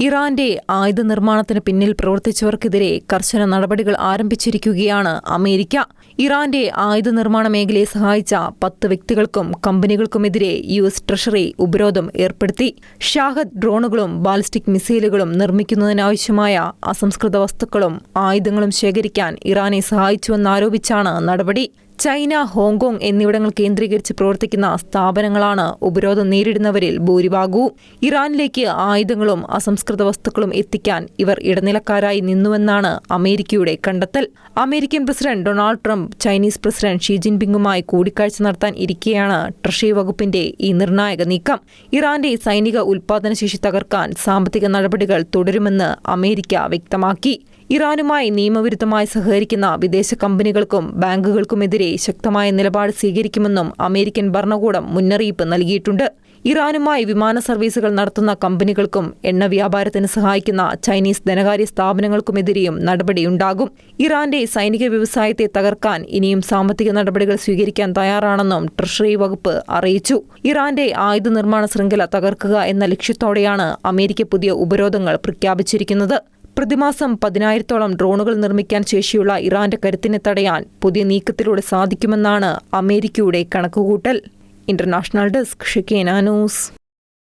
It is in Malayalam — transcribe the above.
ഇറാന്റെ ആയുധ നിർമ്മാണത്തിന് പിന്നിൽ പ്രവർത്തിച്ചവർക്കെതിരെ കർശന നടപടികൾ ആരംഭിച്ചിരിക്കുകയാണ് അമേരിക്ക. ഇറാന്റെ ആയുധ നിർമ്മാണ മേഖലയെ സഹായിച്ച 10 വ്യക്തികൾക്കും കമ്പനികൾക്കുമെതിരെ US ട്രഷറി ഉപരോധം ഏർപ്പെടുത്തി. ഷാഹദ് ഡ്രോണുകളും ബാലിസ്റ്റിക് മിസൈലുകളും നിർമ്മിക്കുന്നതിനാവശ്യമായ അസംസ്കൃത വസ്തുക്കളും ആയുധങ്ങളും ശേഖരിക്കാൻ ഇറാനെ സഹായിച്ചുവെന്നാരോപിച്ചാണ് നടപടി. ചൈന, ഹോങ്കോങ് എന്നിവിടങ്ങൾ കേന്ദ്രീകരിച്ച് പ്രവർത്തിക്കുന്ന സ്ഥാപനങ്ങളാണ് ഉപരോധം നേരിടുന്നവരിൽ ഭൂരിഭാഗവും. ഇറാനിലേക്ക് ആയുധങ്ങളും അസംസ്കൃത വസ്തുക്കളും എത്തിക്കാൻ ഇവർ ഇടനിലക്കാരായി നിന്നുവെന്നാണ് അമേരിക്കയുടെ കണ്ടെത്തൽ. American president Donald Trump Chinese president Xi ജിൻപിങ്ങുമായി കൂടിക്കാഴ്ച നടത്താൻ ഇരിക്കെയാണ് ട്രഷറി വകുപ്പിന്റെ ഈ നിർണായക നീക്കം. ഇറാന്റെ സൈനിക ഉൽപാദനശേഷി തകർക്കാൻ സാമ്പത്തിക നടപടികൾ തുടരുമെന്ന് അമേരിക്ക വ്യക്തമാക്കി. ഇറാനുമായി നിയമവിരുദ്ധമായി സഹകരിക്കുന്ന വിദേശ കമ്പനികൾക്കും ബാങ്കുകൾക്കുമെതിരെ ശക്തമായ നിലപാട് സ്വീകരിക്കുമെന്നും അമേരിക്കൻ ഭരണകൂടം മുന്നറിയിപ്പ് നൽകിയിട്ടുണ്ട്. ഇറാനുമായി വിമാന സർവീസുകൾ നടത്തുന്ന കമ്പനികൾക്കും എണ്ണ വ്യാപാരത്തിന് സഹായിക്കുന്ന ചൈനീസ് ധനകാര്യ സ്ഥാപനങ്ങൾക്കുമെതിരെയും നടപടിയുണ്ടാകും. ഇറാന്റെ സൈനിക വ്യവസായത്തെ തകർക്കാൻ ഇനിയും സാമ്പത്തിക നടപടികൾ സ്വീകരിക്കാൻ തയ്യാറാണെന്നും ട്രഷറി വകുപ്പ് അറിയിച്ചു. ഇറാന്റെ ആയുധ നിർമ്മാണ ശൃംഖല തകർക്കുക എന്ന ലക്ഷ്യത്തോടെയാണ് അമേരിക്ക പുതിയ ഉപരോധങ്ങൾ പ്രഖ്യാപിച്ചിരിക്കുന്നത്. പ്രതിമാസം 10,000-ഓളം ഡ്രോണുകൾ നിർമ്മിക്കാൻ ശേഷിയുള്ള ഇറാന്റെ കരുത്തിനെ തടയാൻ പുതിയ നീക്കത്തിലൂടെ സാധിക്കുമെന്നാണ് അമേരിക്കയുടെ കണക്കുകൂട്ടൽ. ഇന്റർനാഷണൽ ഡെസ്ക്, ഷെക്കേന ന്യൂസ്.